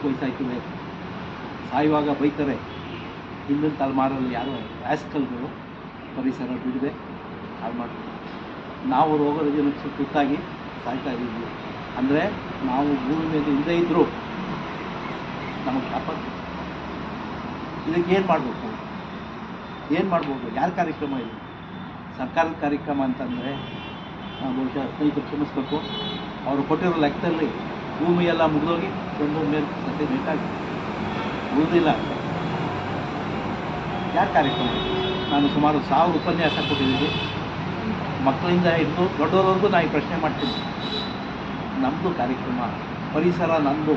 ವರ್ಷಕ್ಕೆ ವಯಸ್ಸಾಯ್ತದೆ, ಸಾಯುವಾಗ ಬೈತಾರೆ. ಹಿಂದಿನ ತಲೆಮಾರಲ್ಲಿ ಯಾರೋ ಆಸ್ಕಲ್ಗಳು ಪರಿಸರ ಬಿಡದೆ ಹಾಳು ಮಾಡ್ತಾರೆ. ನಾವು ರೋಗ ರುಜಿನಕ್ಕೆ ತುತ್ತಾಗಿ ಸಾಯ್ತಾ ಇದ್ದೀವಿ. ಅಂದರೆ ನಾವು ಭೂಮಿ ಮೇಲೆ ಇಲ್ಲದೇ ಇದ್ದರೂ ನಮಗೆ ಶಾಪ. ಇದಕ್ಕೆ ಏನು ಮಾಡಬೇಕು? ಏನು ಮಾಡ್ಬೋದು? ಯಾರ ಕಾರ್ಯಕ್ರಮ ಇದು? ಸರ್ಕಾರದ ಕಾರ್ಯಕ್ರಮ ಅಂತಂದರೆ ನಾವು ಬಹುಶಃ ಸ್ನೇಹಿತರು ಕ್ಷಮಿಸ್ಬೇಕು. ಅವರು ಕೊಟ್ಟಿರೋ ಲೆಕ್ಕದಲ್ಲಿ ಭೂಮಿಯೆಲ್ಲ ಮುಗಿದೋಗಿ ಒಂದು ಮೇಲೆ ಸತ್ಯ ಬೇಕಾಗಿ ಉಳಿದಿಲ್ಲ. ಯಾರ ಕಾರ್ಯಕ್ರಮ? ನಾನು ಸುಮಾರು 1000 ಉಪನ್ಯಾಸ ಕೊಟ್ಟಿದ್ದೀನಿ. ಮಕ್ಕಳಿಂದ ಹಿಡಿದು ದೊಡ್ಡವರವರೆಗೂ ನಾನು ಈ ಪ್ರಶ್ನೆ ಮಾಡ್ತೀನಿ. ನಮ್ಮದು ಕಾರ್ಯಕ್ರಮ, ಪರಿಸರ ನನ್ನದು.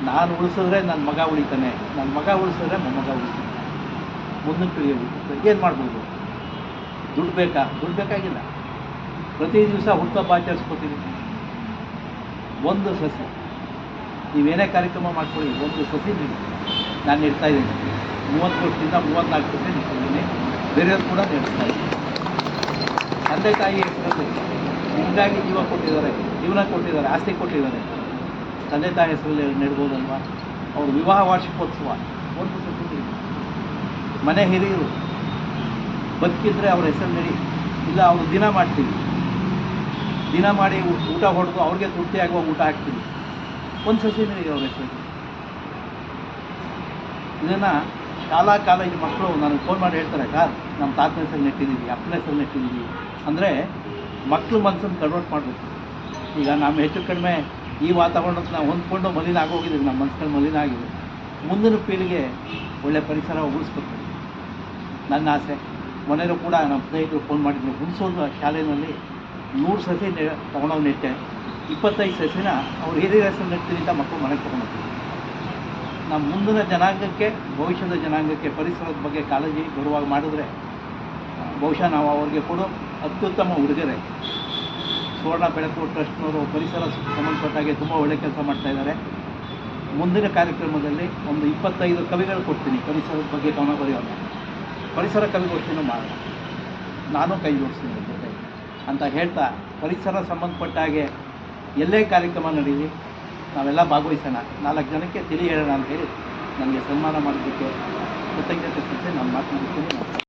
ನಾನು ಉಳಿಸಿದ್ರೆ ನನ್ನ ಮಗ ಉಳಿತಾನೆ, ನನ್ನ ಮಗ ಉಳಿಸಿದ್ರೆ ಮೊಮ್ಮಗ ಉಳಿತಾನೆ, ಮುಂದಿನ ಪೀಳಿಗೆ ಉಳಿಸುತ್ತೆ. ಏನು ಮಾಡ್ಬೋದು? ದುಡ್ಡು ಬೇಕಾ? ದುಡ್ಡು ಬೇಕಾಗಿಲ್ಲ. ಪ್ರತಿ ದಿವಸ ಹುಟ್ಟುಹಬ್ಬ ಆಚರಿಸ್ಕೊತೀವಿ. ಒಂದು ಸಸಿ, ನೀವೇನೇ ಕಾರ್ಯಕ್ರಮ ಮಾಡ್ಕೊಳ್ಳಿ, ಒಂದು ಸಸಿ ನೀಡಿ. ನಾನು ನೆಡ್ತಾ ಇದ್ದೀನಿ. 30 ವರ್ಷದಿಂದ 34 ಸಸಿ ನೆಡ್ತಿದ್ದೀನಿ. ಬೇರೆಯವ್ರು ಕೂಡ ನೆಡ್ತಾ ಇದ್ದೀನಿ. ತಂದೆ ತಾಯಿ ಹೆಸರಲ್ಲಿ ನಿಮಗಾಗಿ ಜೀವನ ಕೊಟ್ಟಿದ್ದಾರೆ, ಆಸ್ತಿ ಕೊಟ್ಟಿದ್ದಾರೆ. ತಂದೆ ತಾಯಿ ಹೆಸರಲ್ಲಿ ನೆಡ್ಬೋದಲ್ವ? ಅವ್ರ ವಿವಾಹ ವಾರ್ಷಿಕೋತ್ಸವ ಒಂದು ಸತಿ ನೀಡಿ. ಮನೆ ಹಿರಿಯರು ಬದುಕಿದ್ರೆ ಅವ್ರ ಹೆಸರು ನಡಿ. ಇಲ್ಲ ಅವರು ದಿನ ಮಾಡ್ತೀವಿ, ದಿನ ಮಾಡಿ ಊಟ ಹೊಡೆದು ಅವ್ರಿಗೆ ತೃಪ್ತಿ ಆಗುವ ಊಟ ಹಾಕ್ತೀವಿ. ಒಂದು ಸಸಿ ನಡಿ ಅವ್ರ ಹೆಸರು. ಇದನ್ನು ಶಾಲಾ ಕಾಲೇಜು ಮಕ್ಕಳು ನನಗೆ ಫೋನ್ ಮಾಡಿ ಹೇಳ್ತಾರೆ, ಸರ್ ನಮ್ಮ ತಾತನ ಹೆಸರು ನೆಟ್ಟಿದ್ದೀವಿ, ಅಪ್ಪನ ಹೆಸರು ನೆಟ್ಟಿದ್ದೀವಿ. ಅಂದರೆ ಮಕ್ಕಳು ಮನಸ್ಸನ್ನು ಕನ್ವರ್ಟ್ ಮಾಡಬೇಕು. ಈಗ ನಾವು ಹೆಚ್ಚು ಕಡಿಮೆ ಈ ವಾತಾವರಣಕ್ಕೆ ನಾವು ಹೊಂದ್ಕೊಂಡು ಮಲಿನ ಆಗೋಗಿದ್ದೀವಿ, ನಮ್ಮ ಮನಸ್ಸುಗಳು ಮಲಿನ ಆಗಿದೆ. ಮುಂದಿನ ಪೀಳಿಗೆ ಒಳ್ಳೆಯ ಪರಿಸರ ಉಳಿಸ್ಬೇಕು ನನ್ನ ಆಸೆ. ಮನೆಯಲ್ಲೂ ಕೂಡ ನಮ್ಮ ಸ್ನೇಹಿತರು ಫೋನ್ ಮಾಡಿದ್ರು, ಹುಣಸೂರು ಶಾಲೆಯಲ್ಲಿ 100 ಸಸಿ ತೊಗೊಂಡೋಗಿ ನೆಟ್ಟೆ. 25 ಸಸಿನ ಅವ್ರು ಹಿರಿಯರ ಹೆಸರು ನೆಡ್ತೀನಿ ಅಂತ ಮಕ್ಕಳು ಮನೆಗೆ ತೊಗೊಂಡೋಗ್ತೀವಿ. ನಮ್ಮ ಮುಂದಿನ ಜನಾಂಗಕ್ಕೆ, ಭವಿಷ್ಯದ ಜನಾಂಗಕ್ಕೆ ಪರಿಸರದ ಬಗ್ಗೆ ಕಾಳಜಿ ಗೌರವ ಮಾಡಿದ್ರೆ ಬಹುಶಃ ನಾವು ಅವ್ರಿಗೆ ಕೊಡೋ ಅತ್ಯುತ್ತಮ ಉಡುಗೊರೆ. ಸುವರ್ಣ ಬೆಳಕು ಟ್ರಸ್ಟ್ನವರು ಪರಿಸರ ಸಂಬಂಧಪಟ್ಟಾಗೆ ತುಂಬ ಒಳ್ಳೆಯ ಕೆಲಸ ಮಾಡ್ತಾಯಿದ್ದಾರೆ. ಮುಂದಿನ ಕಾರ್ಯಕ್ರಮದಲ್ಲಿ ಒಂದು 25 ಕವಿಗಳು ಕೊಡ್ತೀನಿ ಪರಿಸರದ ಬಗ್ಗೆ ಗಮನ ಬರೆಯೋದು. ಪರಿಸರ ಕವಿಗೋಷ್ಠಿನೂ ಮಾಡೋಣ, ನಾನು ಕೈ ಜೋಡಿಸ್ತೀನಿ ಜೊತೆ ಅಂತ ಹೇಳ್ತಾ, ಪರಿಸರ ಸಂಬಂಧಪಟ್ಟ ಹಾಗೆ ಎಲ್ಲೇ ಕಾರ್ಯಕ್ರಮ ನಡೀಲಿ ನಾವೆಲ್ಲ ಭಾಗವಹಿಸೋಣ, 4 ಜನಕ್ಕೆ ತಿಳಿ ಹೇಳೋಣ ಅಂತ ಹೇಳಿ ನನಗೆ ಸನ್ಮಾನ ಮಾಡೋದಕ್ಕೆ ಕೃತಜ್ಞತೆ ಸಲ್ಲಿಸಿ ನಾನು ಮಾತನಾಡ್ತೀನಿ.